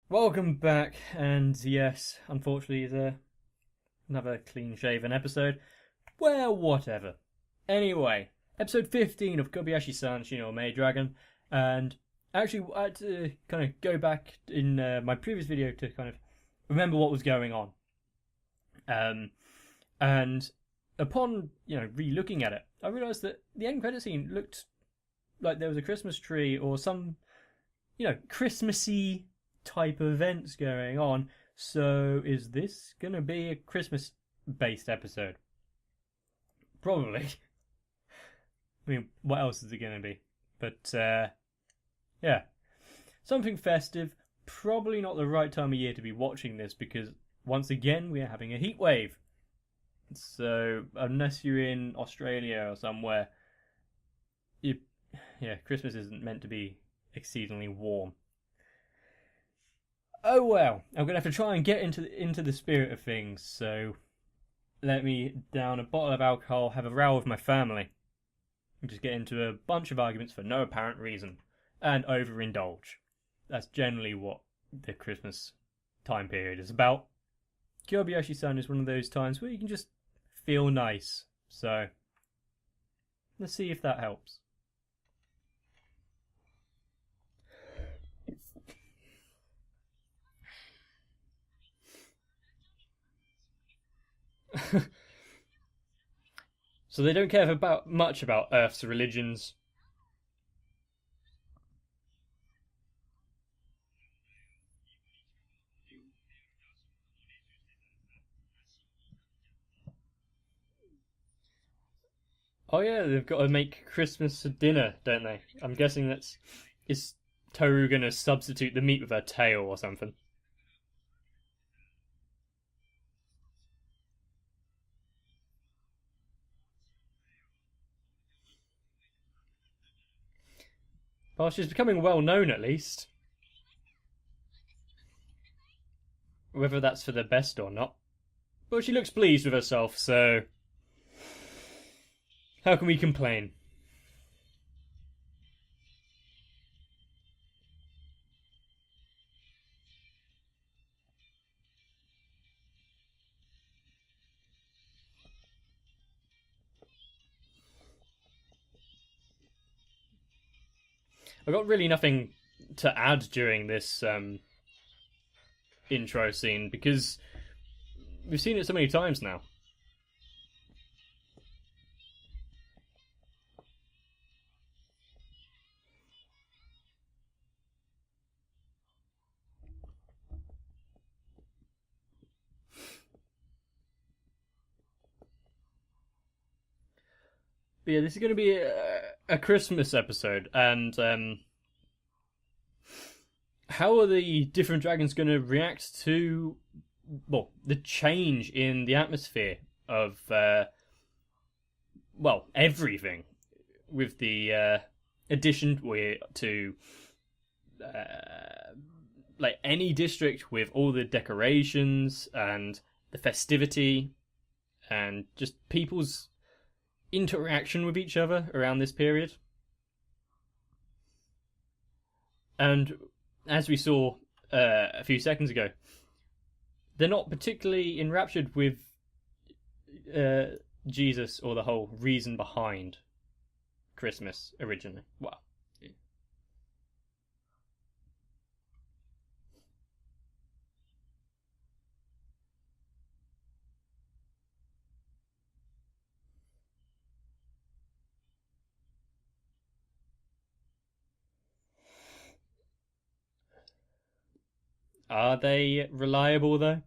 Welcome back, and yes, unfortunately, another clean-shaven episode. Well, whatever. Anyway, episode 15 of Kobayashi-san Chi or Maid Dragon, and actually, I had to kind of go back in my previous video to kind of remember what was going on. And upon re-looking at it, I realised that the end credit scene looked like there was a Christmas tree or some Christmassy type of events going on. So is this gonna be a Christmas based episode? Probably. I mean, what else is it gonna be? But yeah, something festive. Probably not the right time of year to be watching this because once again we are having a heat wave. So unless you're in Australia or somewhere, Christmas isn't meant to be exceedingly warm. Oh well, I'm gonna have to try and get into the spirit of things. So let me down a bottle of alcohol, have a row with my family, and just get into a bunch of arguments for no apparent reason, and overindulge. That's generally what the Christmas time period is about. Kobayashi-san is one of those times where you can just feel nice. So let's see if that helps. So they don't care much about Earth's religions. Oh yeah, they've got to make Christmas a dinner, don't they? I'm guessing is Toru gonna substitute the meat with her tail or something? Well, she's becoming well known at least. Whether that's for the best or not. But she looks pleased with herself, so how can we complain? I've got really nothing to add during this intro scene because we've seen it so many times now. But yeah, this is going to be a Christmas episode, and how are the different dragons going to react to the change in the atmosphere of everything with the addition to like any district with all the decorations and the festivity and just people's interaction with each other around this period. And as we saw a few seconds ago, they're not particularly enraptured with Jesus or the whole reason behind Christmas originally. Well, yeah. Are they reliable though?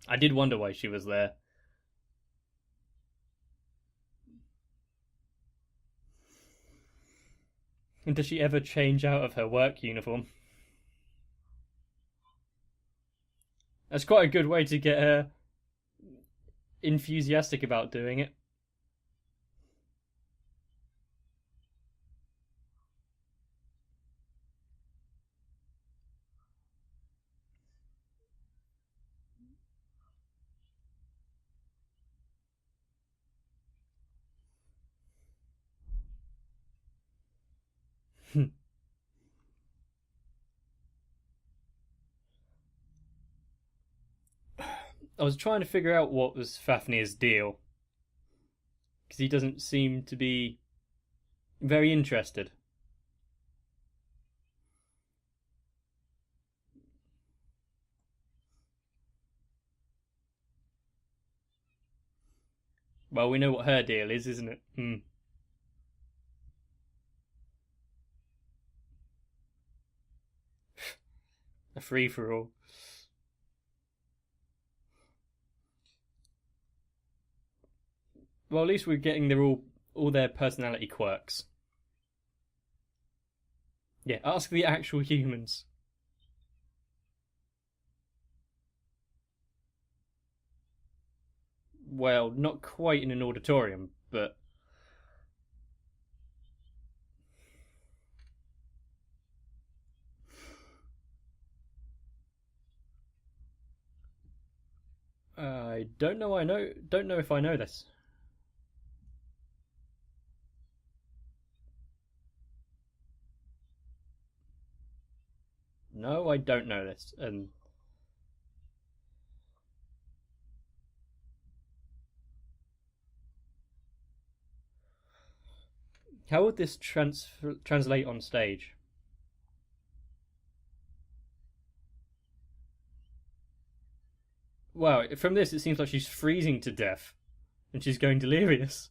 I did wonder why she was there. And does she ever change out of her work uniform? That's quite a good way to get her enthusiastic about doing it. I was trying to figure out what was Fafnir's deal, because he doesn't seem to be very interested. Well, we know what her deal is, isn't it? A free for all. Well, at least we're getting all their personality quirks. Yeah, ask the actual humans. Well, not quite in an auditorium, but I don't know. Don't know if I know this. No, I don't know this. And how would this translate on stage? Wow, from this it seems like she's freezing to death, and she's going delirious.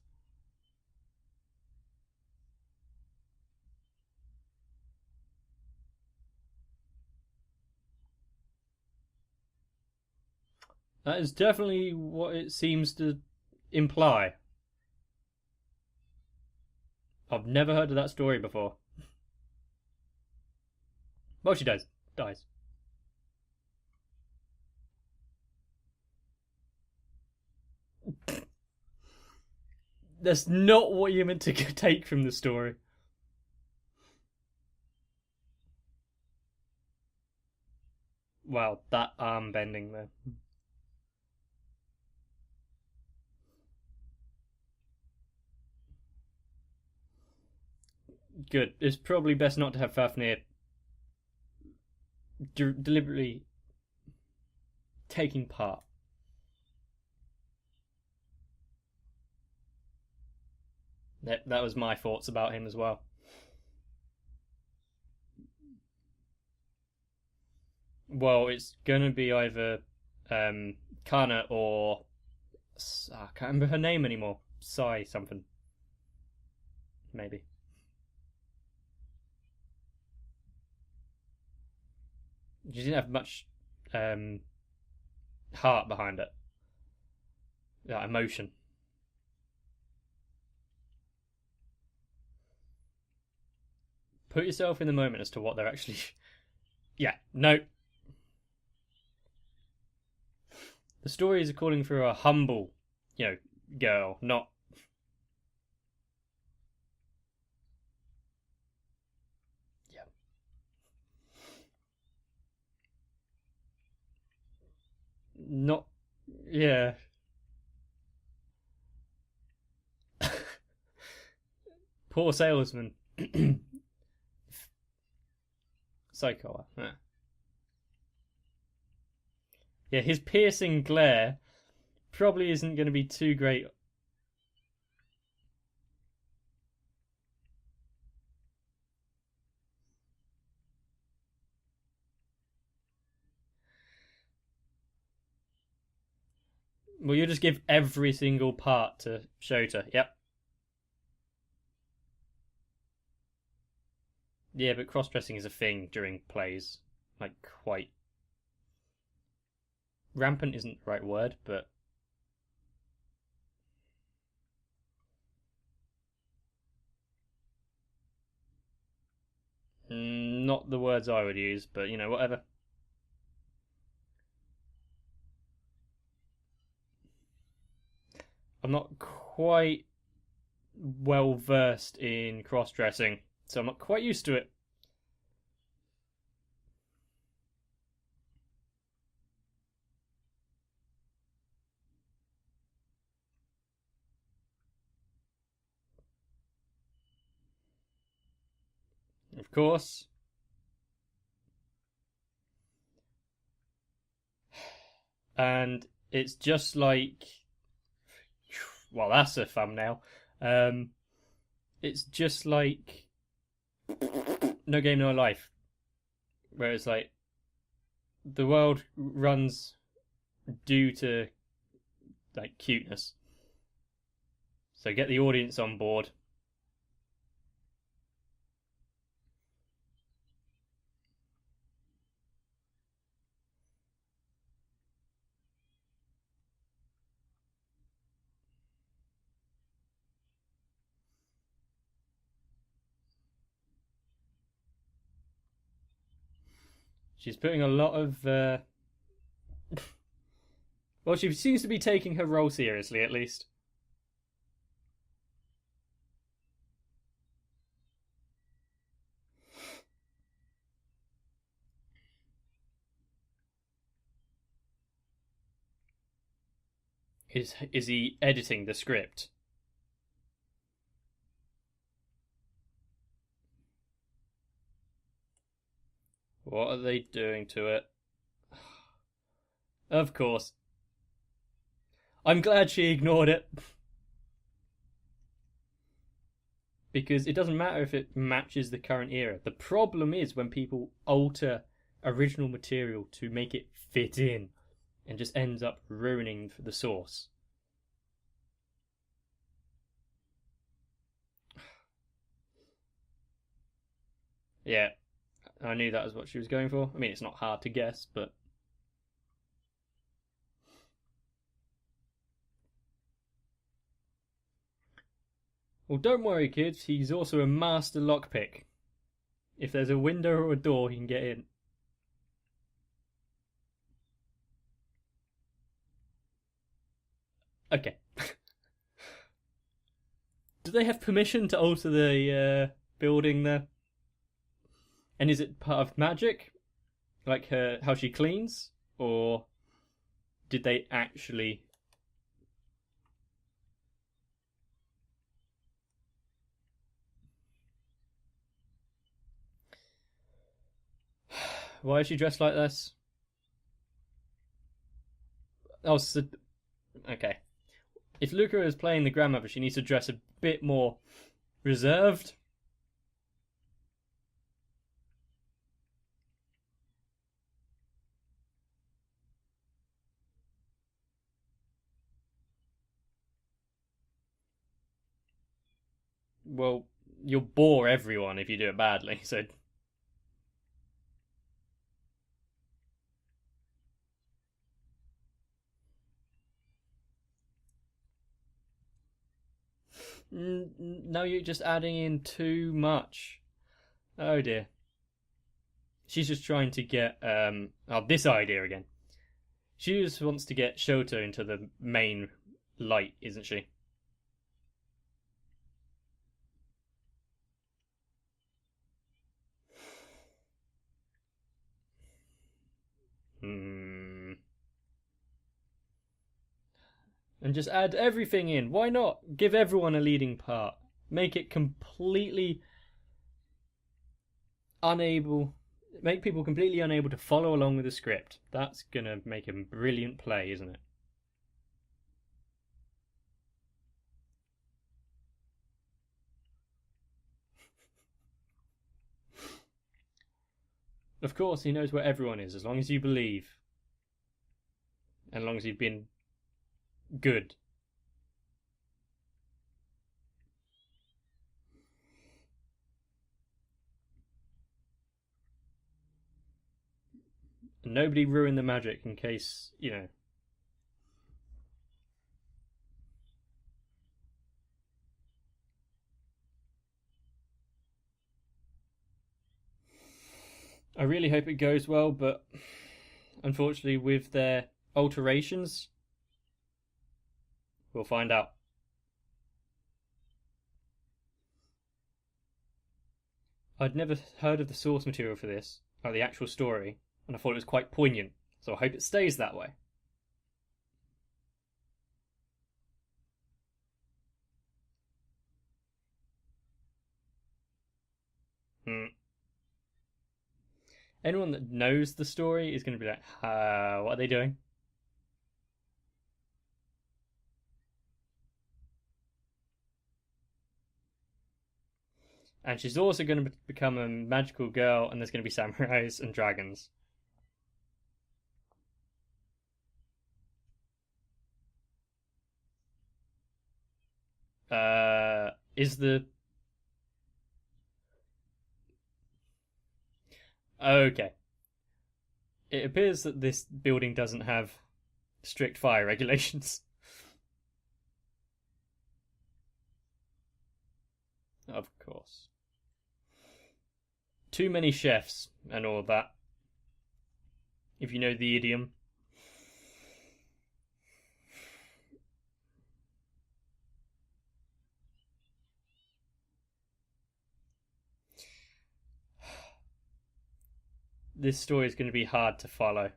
That is definitely what it seems to imply. I've never heard of that story before. Well, she dies. Dies. That's not what you're meant to take from the story. Wow, that arm bending there. Good. It's probably best not to have Fafnir deliberately taking part. That was my thoughts about him as well. Well, it's gonna be either Kana or I can't remember her name anymore. Sai something, maybe. She didn't have much um, heart behind it, that emotion. Put yourself in the moment as to what they're actually. Yeah, no. The story is calling for a humble, girl, not. Yeah. Not. Yeah. Poor salesman. Psycho. Yeah, his piercing glare probably isn't going to be too great. Well, you just give every single part to Shota. Yep. Yeah, but cross dressing is a thing during plays. Like, quite. Rampant isn't the right word, but. Not the words I would use, but whatever. I'm not quite well versed in cross dressing, so I'm not quite used to it. Of course. And it's just like, well, that's a thumbnail. It's just like No Game No Life, where it's like the world runs due to like cuteness. So get the audience on board. She's putting a lot of. Well, she seems to be taking her role seriously, at least. Is he editing the script? What are they doing to it? Of course. I'm glad she ignored it. Because it doesn't matter if it matches the current era. The problem is when people alter original material to make it fit in and just ends up ruining the source. Yeah, I knew that was what she was going for. I mean, it's not hard to guess, but. Well, don't worry, kids. He's also a master lockpick. If there's a window or a door, he can get in. Okay. Do they have permission to alter the building there? And is it part of magic? Like how she cleans? Or did they actually... Why is she dressed like this? Oh, so... Okay. If Luca is playing the grandmother, she needs to dress a bit more reserved. Well, you'll bore everyone if you do it badly, so... No, you're just adding in too much. Oh dear. She's just trying to get this idea again. She just wants to get Shoto into the main light, isn't she? Hmm. And just add everything in. Why not? Give everyone a leading part. Make it completely unable. Make people completely unable to follow along with the script. That's gonna make a brilliant play, isn't it? Of course, he knows where everyone is, as long as you believe. And as long as you've been good. And nobody ruin the magic in case, you know. I really hope it goes well, but unfortunately, with their alterations, we'll find out. I'd never heard of the source material for this, like the actual story, and I thought it was quite poignant, so I hope it stays that way. Hmm. anyone that knows the story is going to be like, what are they doing? And she's also going to become a magical girl, and there's going to be samurais and dragons. Is the okay? It appears that this building doesn't have strict fire regulations. Of course. Too many chefs and all that. If you know the idiom. This story is going to be hard to follow.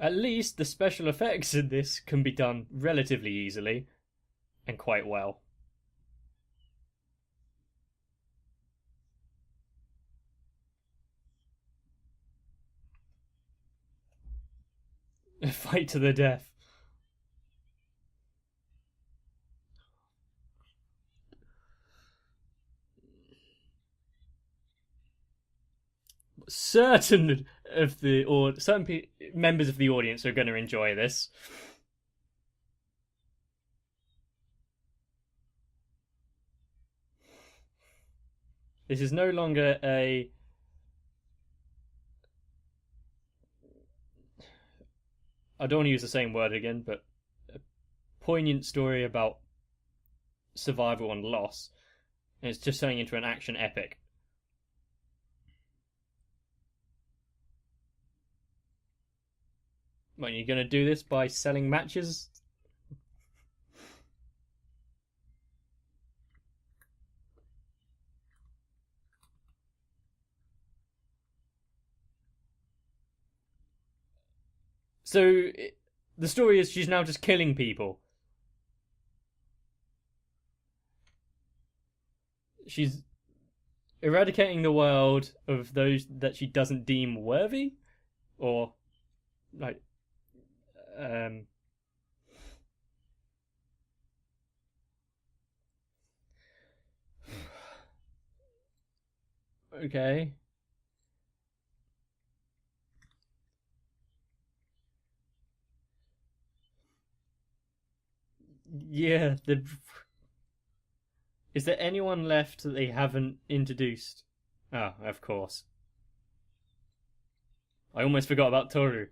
At least the special effects in this can be done relatively easily and quite well. A fight to the death. Certain of the or some members of the audience are going to enjoy this. This is no longer a I don't want to use the same word again, but a poignant story about survival and loss. And it's just turning into an action epic. Well, you're going to do this by selling matches? So, the story is she's now just killing people. She's eradicating the world of those that she doesn't deem worthy? Or, like, okay. Yeah, is there anyone left that they haven't introduced? Ah, of course. I almost forgot about Toru.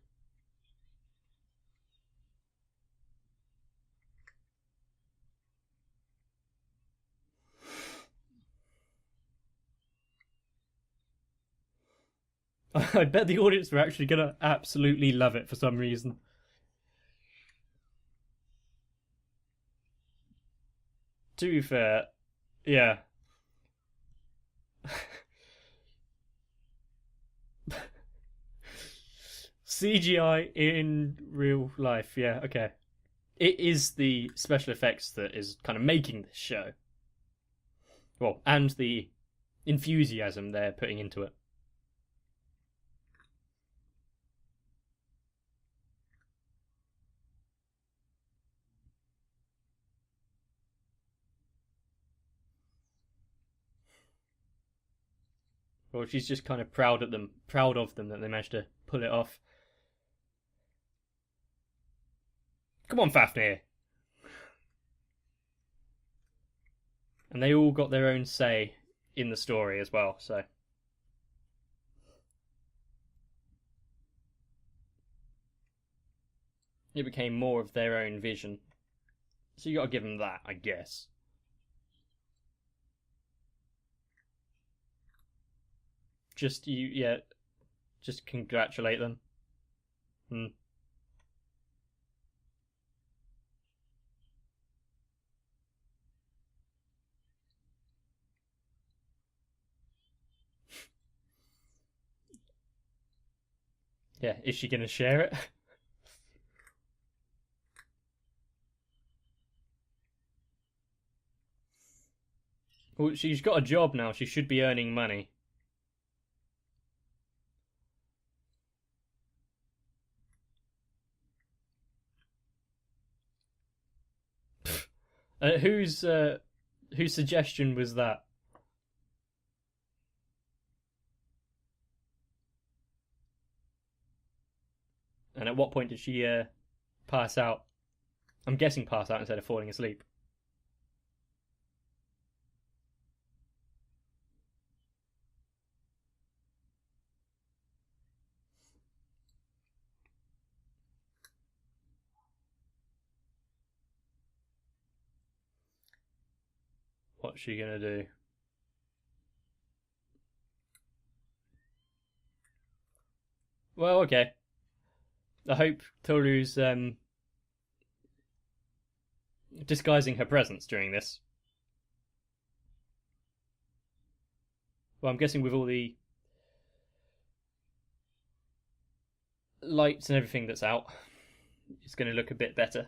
I bet the audience were actually gonna absolutely love it for some reason. To be fair, yeah. CGI in real life, yeah, okay. It is the special effects that is kind of making this show. Well, and the enthusiasm they're putting into it. Well, she's just kind of proud of them that they managed to pull it off. Come on, Fafnir. And they all got their own say in the story as well, so. It became more of their own vision. So you gotta give them that, I guess. Just congratulate them. Hmm. Yeah, is she going to share it? Well, she's got a job now. She should be earning money. Whose suggestion was that? And at what point did she pass out? I'm guessing pass out instead of falling asleep. What's she gonna do? Well, okay. I hope Toru's disguising her presence during this. Well, I'm guessing with all the lights and everything that's out, it's going to look a bit better.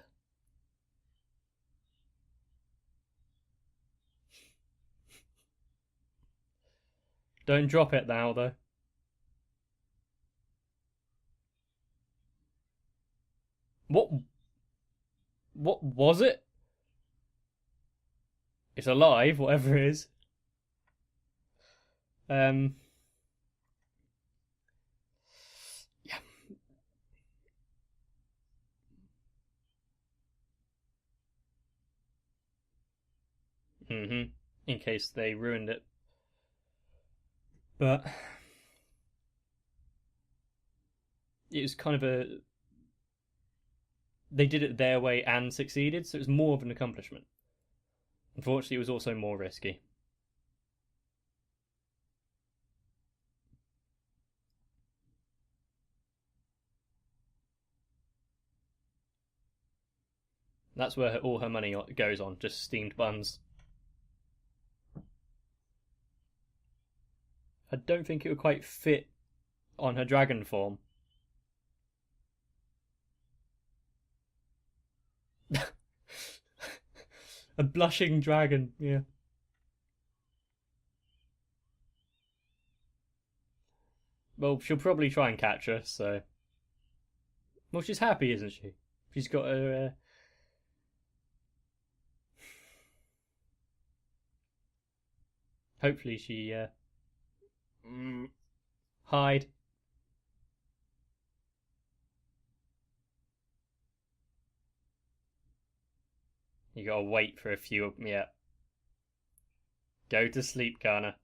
Don't drop it now, though. What was it? It's alive, whatever it is. Yeah. In case they ruined it. But it was kind of a... They did it their way and succeeded, so it was more of an accomplishment. Unfortunately, it was also more risky. That's where all her money goes on, just steamed buns. I don't think it would quite fit on her dragon form. A blushing dragon, yeah. Well, she'll probably try and catch her, so... Well, she's happy, isn't she? She's got her... Hopefully she... Hide. You gotta wait for a few... Yeah. Go to sleep, Kana.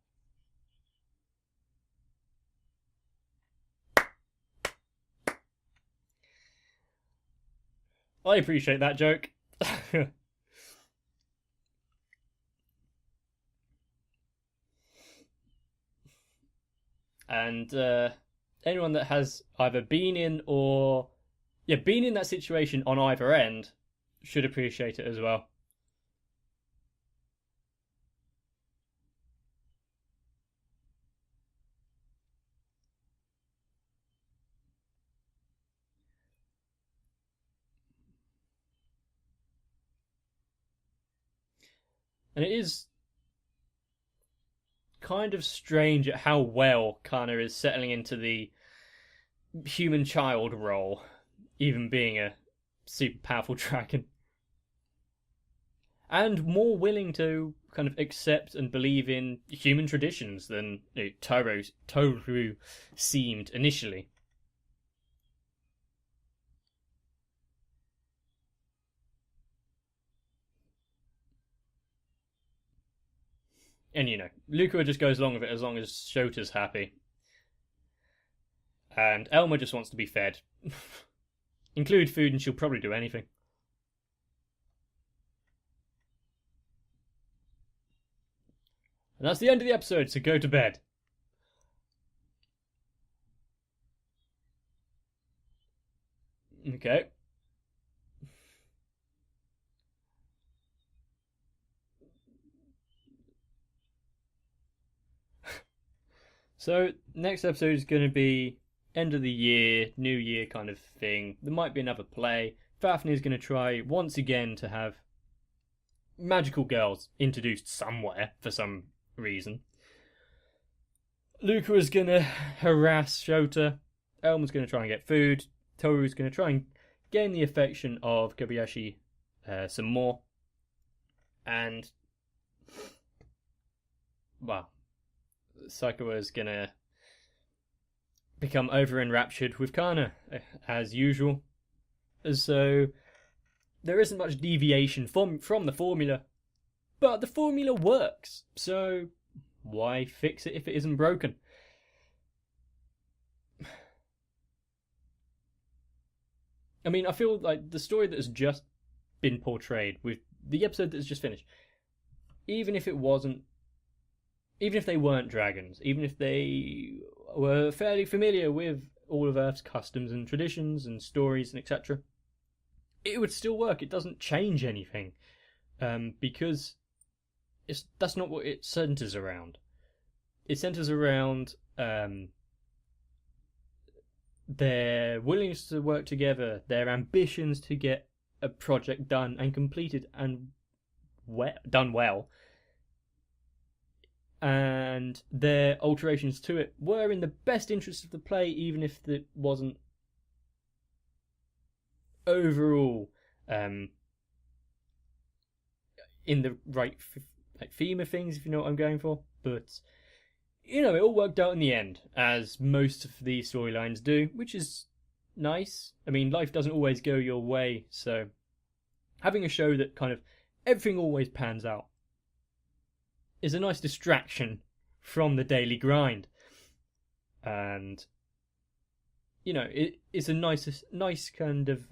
I appreciate that joke. And anyone that has either been in or... Yeah, been in that situation on either end should appreciate it as well. And it is kind of strange at how well Kana is settling into the human child role, even being a super powerful dragon. And more willing to kind of accept and believe in human traditions than Toru seemed initially. And, Luca just goes along with it as long as Shota's happy. And Elma just wants to be fed. Include food and she'll probably do anything. And that's the end of the episode, so go to bed. Okay. So, next episode is going to be end of the year, new year kind of thing. There might be another play. Fafnir's going to try once again to have magical girls introduced somewhere for some reason. Luca is going to harass Shota. Elma's going to try and get food. Toru's going to try and gain the affection of Kobayashi some more. And, well, Saikawa is going to become over enraptured with Kana, as usual. So there isn't much deviation from the formula, but the formula works, so why fix it if it isn't broken? I mean, I feel like the story that has just been portrayed with the episode that has just finished, even if they weren't dragons, even if they were fairly familiar with all of Earth's customs and traditions and stories and etc., it would still work. It doesn't change anything, because that's not what it centers around. It centers around their willingness to work together, their ambitions to get a project done and completed and done well, and their alterations to it were in the best interest of the play, even if it wasn't overall in the right theme of things, if you know what I'm going for. But it all worked out in the end, as most of the storylines do, which is nice. I mean, life doesn't always go your way, so having a show that kind of everything always pans out is a nice distraction from the daily grind. And it's a nice kind of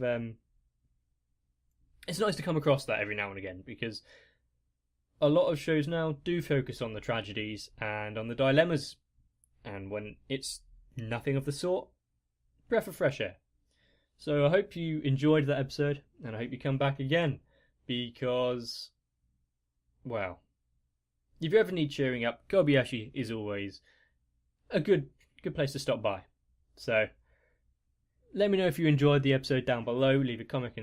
it's nice to come across that every now and again, because a lot of shows now do focus on the tragedies and on the dilemmas, and when it's nothing of the sort, breath of fresh air. So I hope you enjoyed that episode, and I hope you come back again, because, well, if you ever need cheering up, Kobayashi is always a good place to stop by. So let me know if you enjoyed the episode down below. Leave a comment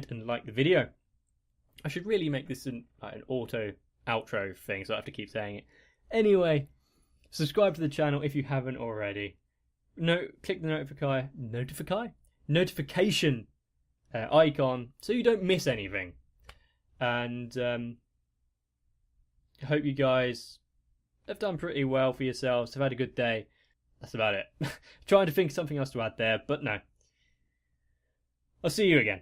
and like the video. I should really make this an auto outro thing, so I have to keep saying it. Anyway, subscribe to the channel if you haven't already. Click the notification icon so you don't miss anything. And I hope you guys have done pretty well for yourselves, have had a good day. That's about it. Trying to think of something else to add there, but no. I'll see you again.